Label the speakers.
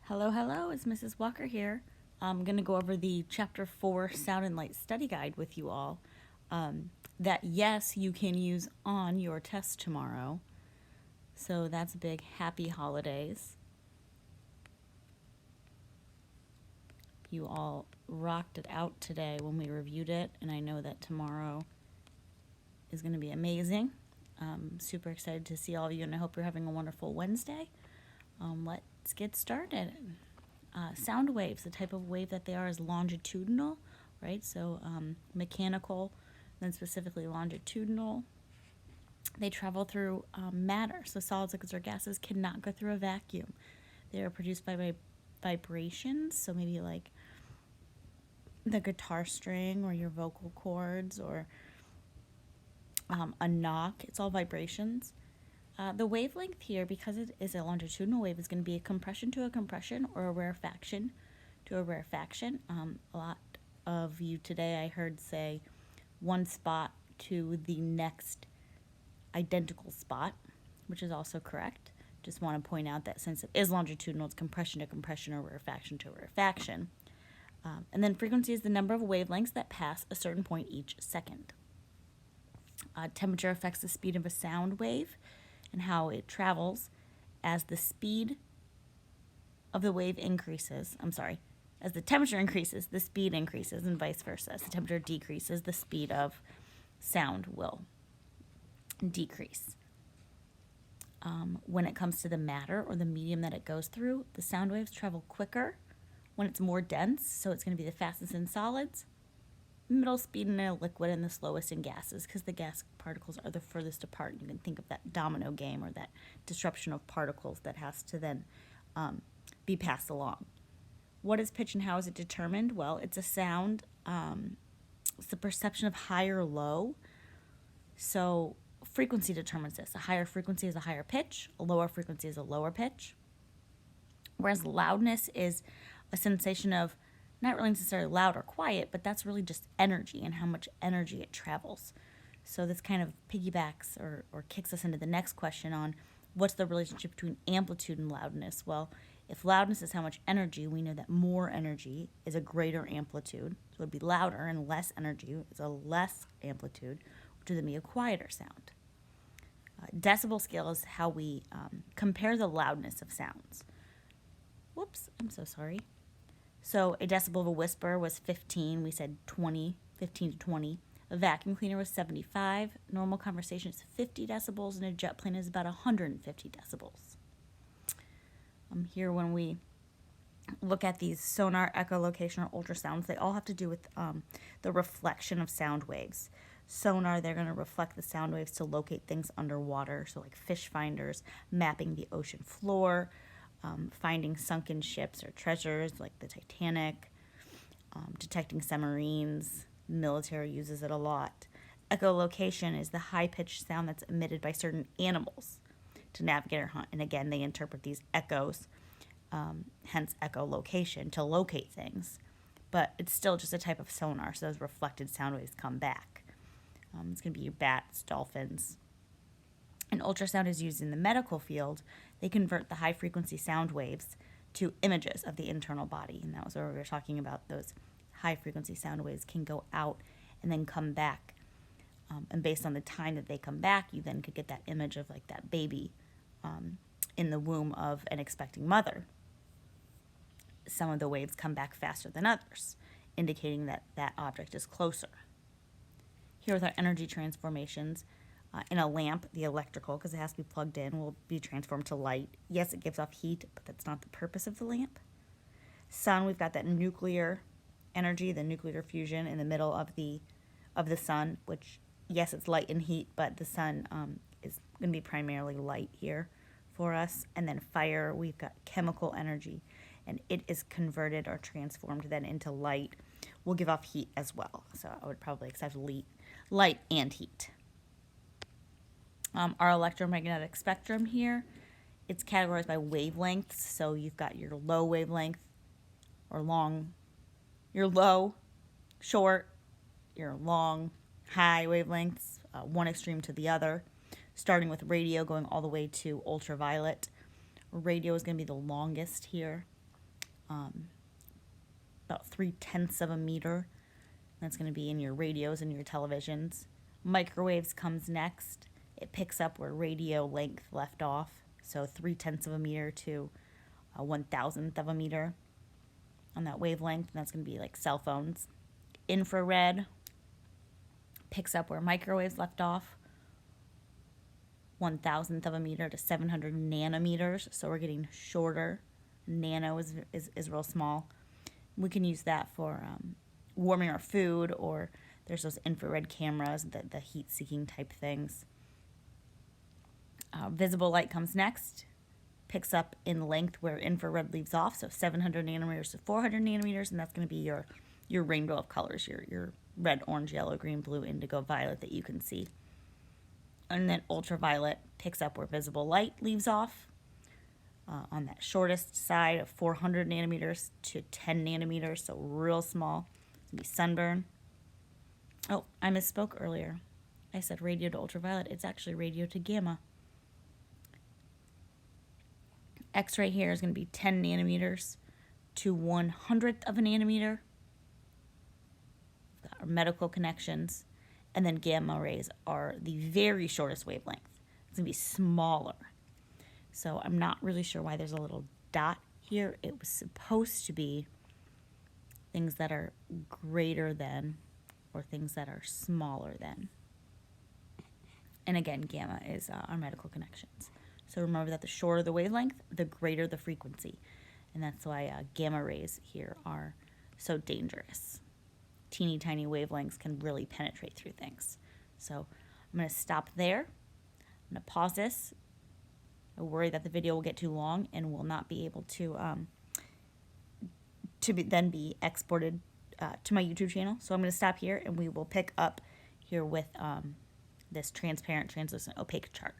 Speaker 1: Hello, hello, it's Mrs. Walker here. I'm going to go over the Chapter 4 Sound and Light Study Guide with you all. That, yes, you can use on your test tomorrow. So that's a big happy holidays. You all rocked it out today when we reviewed it, and I know that tomorrow is going to be amazing. Super excited to see all of you, and I hope you're having a wonderful Wednesday. Let's get started. Sound waves, the type of wave that they are is longitudinal, right? So mechanical, then specifically longitudinal. They travel through matter, so solids, liquids, or gases cannot go through a vacuum. They are produced by vibrations, so maybe like the guitar string or your vocal cords or a knock. It's all vibrations. The wavelength here, because it is a longitudinal wave, is going to be a compression to a compression or a rarefaction to a rarefaction. A lot of you today I heard say one spot to the next identical spot, which is also correct. Just want to point out that since it is longitudinal, it's compression to compression or rarefaction to rarefaction. And then frequency is the number of wavelengths that pass a certain point each second. Temperature affects the speed of a sound wave and how it travels. As the speed of the wave increases, as the temperature increases, the speed increases, and vice versa. As the temperature decreases, the speed of sound will decrease. When it comes to the matter or the medium that it goes through, the sound waves travel quicker when it's more dense, so it's going to be the fastest in solids, middle speed in a liquid, and the slowest in gases, because the gas particles are the furthest apart. You can think of that domino game or that disruption of particles that has to then be passed along. What is pitch and how is it determined? Well, it's a sound. It's the perception of high or low. So frequency determines this. A higher frequency is a higher pitch. A lower frequency is a lower pitch. Whereas loudness is a sensation of not really necessarily loud or quiet, but that's really just energy and how much energy it travels. So this kind of piggybacks or kicks us into the next question on what's the relationship between amplitude and loudness. Well, if loudness is how much energy, we know that more energy is a greater amplitude. So it would be louder, and less energy is a less amplitude, which would then be a quieter sound. Decibel scale is how we compare the loudness of sounds. Whoops, I'm so sorry. So a decibel of a whisper was 15. We said 20, 15 to 20. A vacuum cleaner was 75. Normal conversation is 50 decibels, and a jet plane is about 150 decibels. Here, when we look at these sonar, echolocation, or ultrasounds, they all have to do with the reflection of sound waves. Sonar, they're going to reflect the sound waves to locate things underwater, so like fish finders, mapping the ocean floor, finding sunken ships or treasures like the Titanic, detecting submarines. Military uses it a lot. Echolocation is the high-pitched sound that's emitted by certain animals to navigate or hunt. And again, they interpret these echoes, hence echolocation, to locate things. But it's still just a type of sonar, so those reflected sound waves come back. It's going to be your bats, dolphins. And ultrasound is used in the medical field. They convert the high-frequency sound waves to images of the internal body. And that was where we were talking about those high-frequency sound waves can go out and then come back. And based on the time that they come back, you then could get that image of like that baby in the womb of an expecting mother. Some of the waves come back faster than others, indicating that that object is closer. Here with our energy transformations, in a lamp, the electrical, because it has to be plugged in, will be transformed to light. Yes, it gives off heat, but that's not the purpose of the lamp. Sun, we've got that nuclear energy, the nuclear fusion in the middle of the sun, which, yes, it's light and heat, but the sun is going to be primarily light here for us. And then fire, we've got chemical energy, and it is converted or transformed then into light. Will give off heat as well, so I would probably accept light and heat. Our electromagnetic spectrum here, it's categorized by wavelengths. So you've got your low wavelength or long, your low, short, your long, high wavelengths, one extreme to the other, starting with radio going all the way to ultraviolet. Radio is going to be the longest here. about 3/10 of a meter. That's going to be in your radios and your televisions. Microwaves comes next. It picks up where radio length left off, so 3/10 of a meter to 1,000th of a meter on that wavelength, and that's going to be like cell phones. Infrared picks up where microwaves left off, 1,000th of a meter to 700 nanometers, so we're getting shorter. Nano is real small. We can use that for warming our food, or there's those infrared cameras, the heat-seeking type things. Visible light comes next, picks up in length where infrared leaves off, so 700 nanometers to 400 nanometers, and that's going to be your rainbow of colors, your red, orange, yellow, green, blue, indigo, violet that you can see. And then ultraviolet picks up where visible light leaves off, on that shortest side of 400 nanometers to 10 nanometers, so real small. It's going to be sunburn. Oh, I misspoke earlier. I said radio to ultraviolet. It's actually radio to gamma. X-ray here is going to be 10 nanometers to 1/100th of a nanometer. We've got our medical connections. And then gamma rays are the very shortest wavelength. It's going to be smaller. So I'm not really sure why there's a little dot here. It was supposed to be things that are greater than or things that are smaller than. And again, gamma is our medical connections. So remember that the shorter the wavelength, the greater the frequency. And that's why gamma rays here are so dangerous. Teeny tiny wavelengths can really penetrate through things. So I'm going to stop there. I'm going to pause this. I worry that the video will get too long and will not be able to then be exported to my YouTube channel. So I'm going to stop here, and we will pick up here with this transparent, translucent, opaque chart.